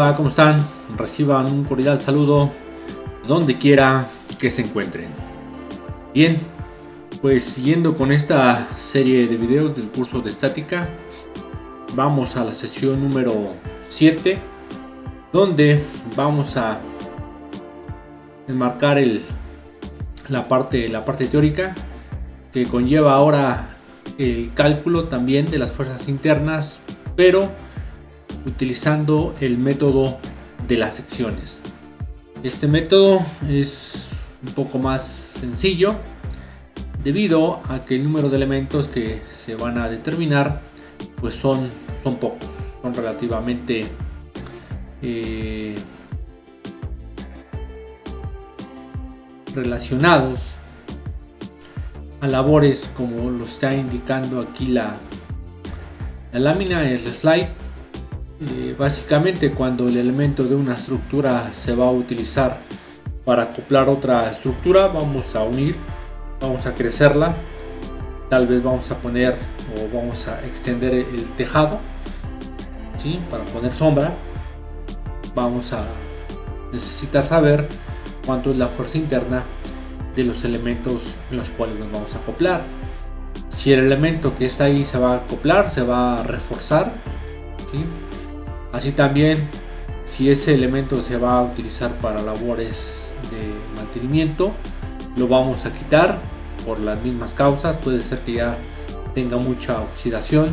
Hola, ¿cómo están? Reciban un cordial saludo donde quiera que se encuentren. Bien, pues siguiendo con esta serie de videos del curso de estática, vamos a la sesión número 7, donde vamos a enmarcar la parte teórica, que conlleva ahora el cálculo también de las fuerzas internas, pero utilizando el método de las secciones. Este método es un poco más sencillo debido a que el número de elementos que se van a determinar pues son pocos, son relativamente relacionados a labores como lo está indicando aquí la lámina, el slide. Básicamente, cuando el elemento de una estructura se va a utilizar para acoplar otra estructura, vamos a unir, vamos a crecerla, tal vez vamos a poner o vamos a extender el tejado, ¿sí? Para poner sombra, vamos a necesitar saber cuánto es la fuerza interna de los elementos en los cuales nos vamos a acoplar. Si el elemento que está ahí se va a acoplar, se va a reforzar, ¿sí? Así también, si ese elemento se va a utilizar para labores de mantenimiento, lo vamos a quitar por las mismas causas. Puede ser que ya tenga mucha oxidación,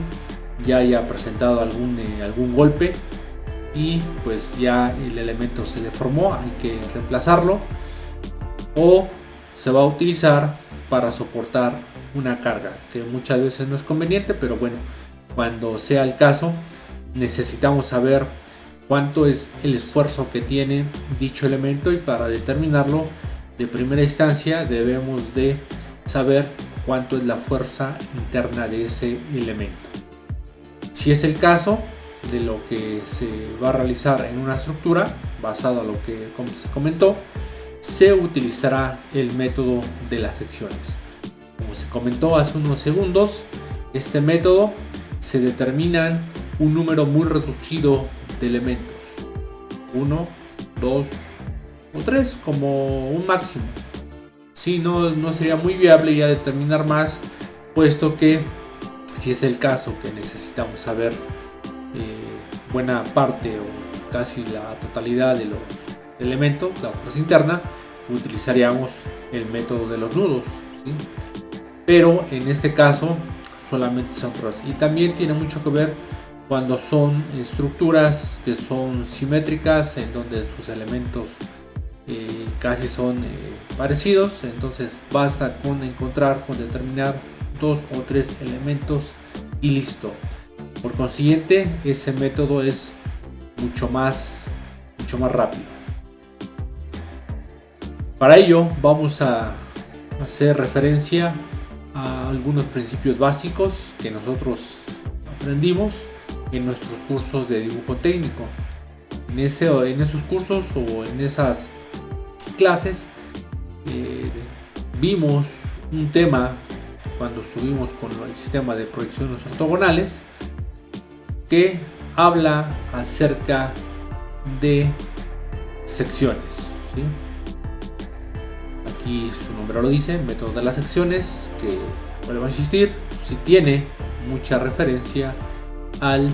ya haya presentado algún golpe y pues ya el elemento se deformó, hay que reemplazarlo, o se va a utilizar para soportar una carga, que muchas veces no es conveniente, pero bueno, cuando sea el caso, necesitamos saber cuánto es el esfuerzo que tiene dicho elemento, y para determinarlo de primera instancia debemos de saber cuánto es la fuerza interna de ese elemento. Si es el caso de lo que se va a realizar en una estructura, basado en lo que como se comentó, se utilizará el método de las secciones. Como se comentó hace unos segundos, este método se determinan un número muy reducido de elementos, 1, 2 o 3 como un máximo. Si no sería muy viable ya determinar más, puesto que si es el caso que necesitamos saber buena parte o casi la totalidad de los elementos, la fuerza interna, utilizaríamos el método de los nudos, ¿sí? Pero en este caso solamente son otras, y también tiene mucho que ver cuando son estructuras que son simétricas, en donde sus elementos casi son parecidos. Entonces basta con determinar 2 o 3 elementos y listo. Por consiguiente, ese método es mucho más rápido. Para ello vamos a hacer referencia a algunos principios básicos que nosotros aprendimos en nuestros cursos de dibujo técnico. En esos cursos o en esas clases vimos un tema cuando estuvimos con el sistema de proyecciones ortogonales, que habla acerca de secciones, ¿sí? Aquí su nombre lo dice, método de las secciones, que vuelvo a insistir, si tiene mucha referencia al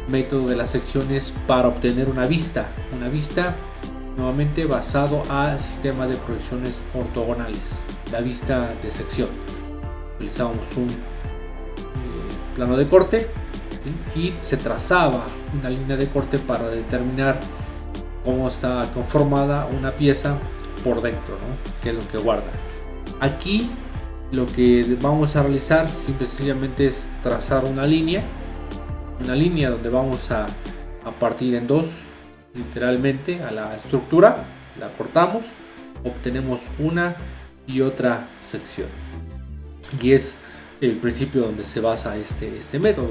método de las secciones para obtener una vista nuevamente basado al sistema de proyecciones ortogonales, la vista de sección. Utilizamos un plano de corte, ¿sí? Y se trazaba una línea de corte para determinar cómo está conformada una pieza por dentro, ¿no? Que es lo que guarda. Aquí lo que vamos a realizar simplemente es trazar una línea donde vamos a partir en dos, literalmente, a la estructura, la cortamos, obtenemos una y otra sección, y es el principio donde se basa este método.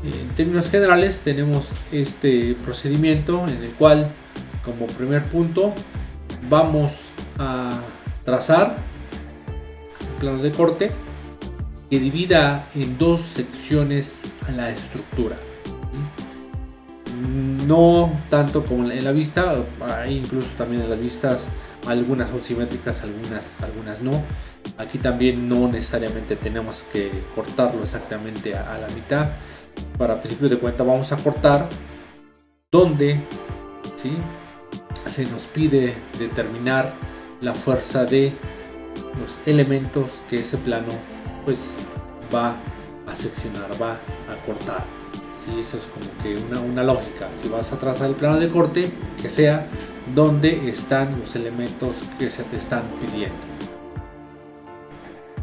En términos generales tenemos este procedimiento en el cual, como primer punto, vamos a trazar un plano de corte que divida en dos secciones a la estructura. no tanto como en la vista. Hay incluso también en las vistas algunas son simétricas, algunas no. Aquí también no necesariamente tenemos que cortarlo exactamente a la mitad. Para principios de cuenta vamos a cortar donde, ¿sí?, se nos pide determinar la fuerza de los elementos que ese plano pues va a seccionar, va a cortar. ¿Sí? Eso es como que una lógica. Si vas a trazar el plano de corte, que sea donde están los elementos que se te están pidiendo.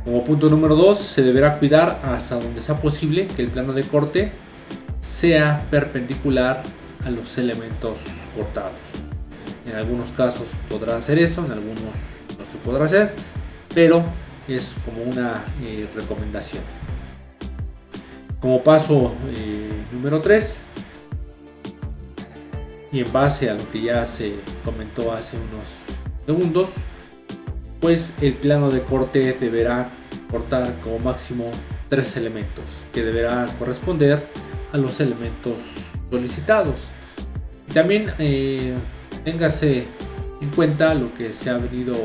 Como punto número 2, se deberá cuidar hasta donde sea posible que el plano de corte sea perpendicular a los elementos cortados. En algunos casos podrá hacer eso, en algunos no se podrá hacer, pero es como una recomendación. Como paso número 3, y en base a lo que ya se comentó hace unos segundos, pues el plano de corte deberá cortar como máximo 3 elementos que deberá corresponder a los elementos solicitados. También téngase en cuenta lo que se ha venido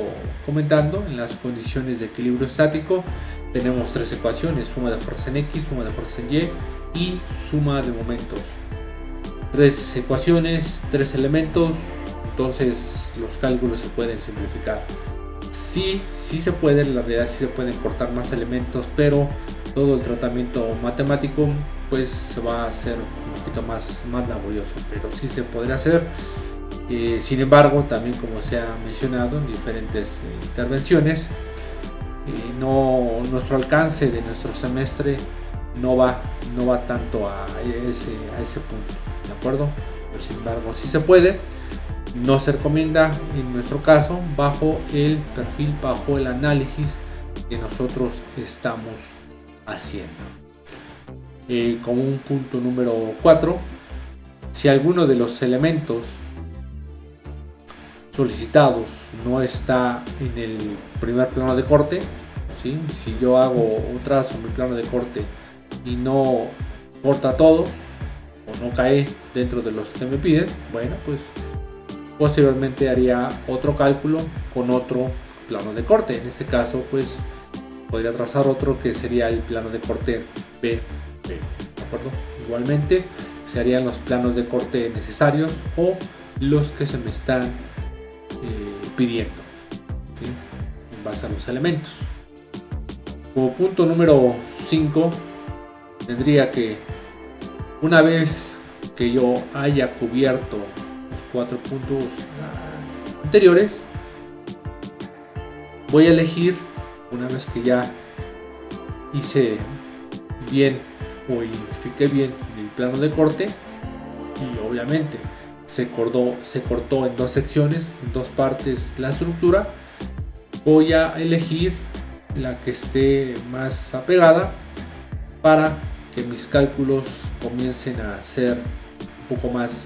comentando en las condiciones de equilibrio estático. Tenemos 3 ecuaciones: suma de fuerza en X, suma de fuerza en Y y suma de momentos. 3 ecuaciones, 3 elementos, entonces los cálculos se pueden simplificar. Sí se puede, en la realidad sí se pueden cortar más elementos, pero todo el tratamiento matemático pues se va a hacer un poquito más laborioso, pero sí se podría hacer. Sin embargo, también como se ha mencionado en diferentes intervenciones, nuestro alcance de nuestro semestre no va tanto a ese punto, ¿de acuerdo? Pero sin embargo sí se puede. No se recomienda en nuestro caso bajo el perfil, bajo el análisis que nosotros estamos haciendo. Como un punto número 4, si alguno de los elementos solicitados no está en el primer plano de corte, ¿sí?, si yo hago un trazo en mi plano de corte y no corta todo o no cae dentro de los que me piden, bueno, pues posteriormente haría otro cálculo con otro plano de corte. En este caso pues podría trazar otro que sería el plano de corte B, ¿de acuerdo? Igualmente se harían los planos de corte necesarios o los que se me están pidiendo, ¿sí?, en base a los elementos. Como punto número 5, tendría que, una vez que yo haya cubierto los 4 puntos anteriores, voy a elegir, una vez que ya hice bien o identifiqué bien el plano de corte y obviamente se cortó en 2 secciones, en 2 partes la estructura, voy a elegir la que esté más apegada para que mis cálculos comiencen a ser un poco más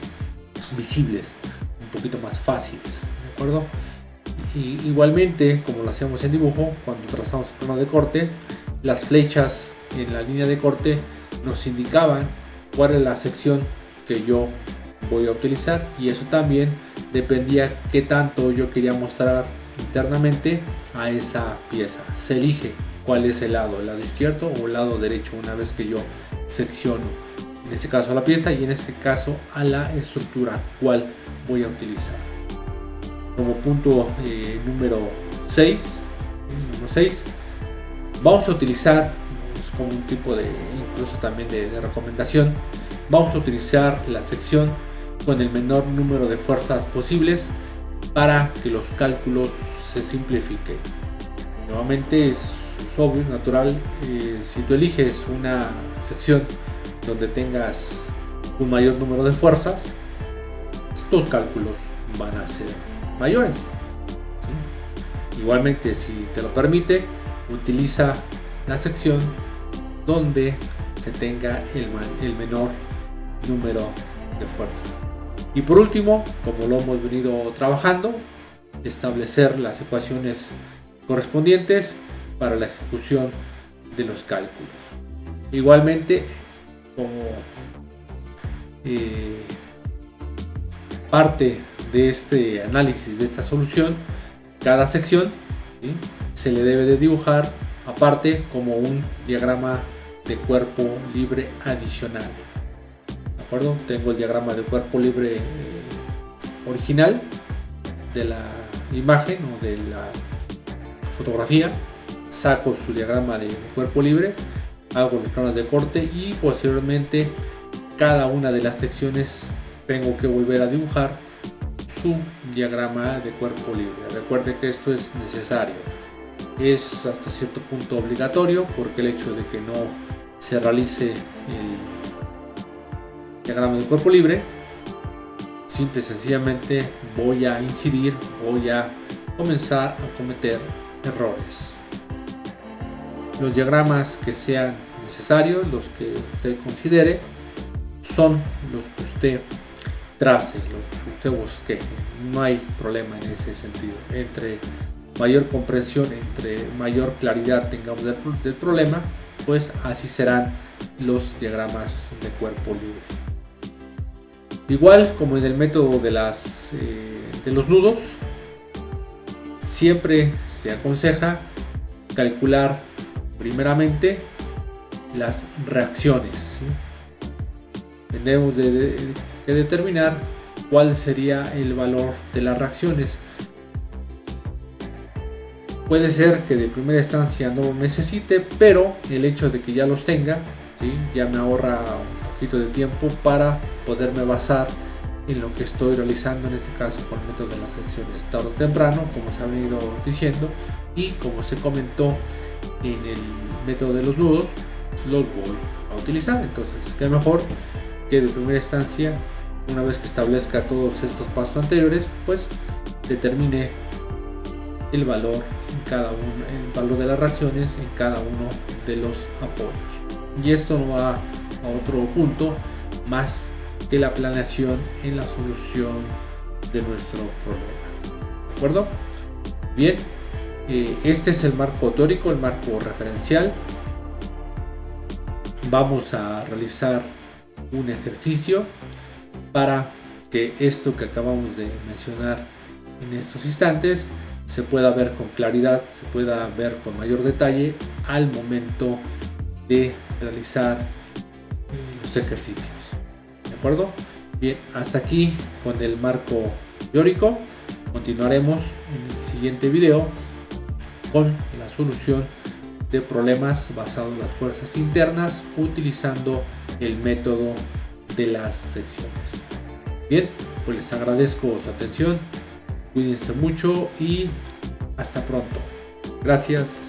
visibles, un poquito más fáciles, ¿de acuerdo? Y igualmente, como lo hacíamos en dibujo, cuando trazamos el plano de corte, las flechas en la línea de corte nos indicaban cuál era la sección que yo voy a utilizar, y eso también dependía qué tanto yo quería mostrar internamente a esa pieza. Se elige cuál es el lado izquierdo o el lado derecho una vez que yo secciono, en este caso a la pieza y en este caso a la estructura cuál voy a utilizar. Como punto número 6, vamos a utilizar, como un tipo de, incluso también de recomendación, vamos a utilizar la sección con el menor número de fuerzas posibles para que los cálculos se simplifiquen. Nuevamente es obvio, natural, si tú eliges una sección donde tengas un mayor número de fuerzas, tus cálculos van a ser mayores, ¿sí? Igualmente, si te lo permite, utiliza la sección donde se tenga el menor número de fuerzas. Y por último, como lo hemos venido trabajando, establecer las ecuaciones correspondientes para la ejecución de los cálculos. Igualmente, como parte de este análisis, de esta solución, cada sección, ¿sí?, se le debe de dibujar aparte como un diagrama de cuerpo libre adicional. ¿De acuerdo? Tengo el diagrama de cuerpo libre original de la imagen o de la fotografía, saco su diagrama de cuerpo libre, hago los planos de corte y posteriormente cada una de las secciones tengo que volver a dibujar su diagrama de cuerpo libre. Recuerde que esto es necesario, es hasta cierto punto obligatorio, porque el hecho de que no se realice el diagrama de cuerpo libre, simple y sencillamente voy a incidir, voy a comenzar a cometer errores. Los diagramas que sean necesarios, los que usted considere, son los que usted trace, los que usted bosqueje. No hay problema en ese sentido. Entre mayor comprensión, entre mayor claridad tengamos del problema, pues así serán los diagramas de cuerpo libre. Igual como en el método de los nudos, siempre se aconseja calcular primeramente las reacciones, ¿sí? Tenemos que determinar cuál sería el valor de las reacciones. Puede ser que de primera instancia no lo necesite, pero el hecho de que ya los tenga, ¿sí?, ya me ahorra un poquito de tiempo para poderme basar en lo que estoy realizando, en este caso con el método de las secciones tarde o temprano, como se ha venido diciendo, y como se comentó en el método de los nudos, los voy a utilizar. Entonces, qué mejor que de primera instancia, una vez que establezca todos estos pasos anteriores, pues determine el valor en cada uno, el valor de las reacciones en cada uno de los apoyos. Y esto no va a otro punto más que la planeación en la solución de nuestro problema. ¿De acuerdo? Bien, este es el marco teórico, el marco referencial. Vamos a realizar un ejercicio para que esto que acabamos de mencionar en estos instantes se pueda ver con claridad, se pueda ver con mayor detalle al momento de realizar los ejercicios. ¿De acuerdo? Bien, hasta aquí con el marco teórico. Continuaremos en el siguiente video con la solución de problemas basados en las fuerzas internas utilizando el método de las secciones. Bien, pues les agradezco su atención, cuídense mucho y hasta pronto. Gracias.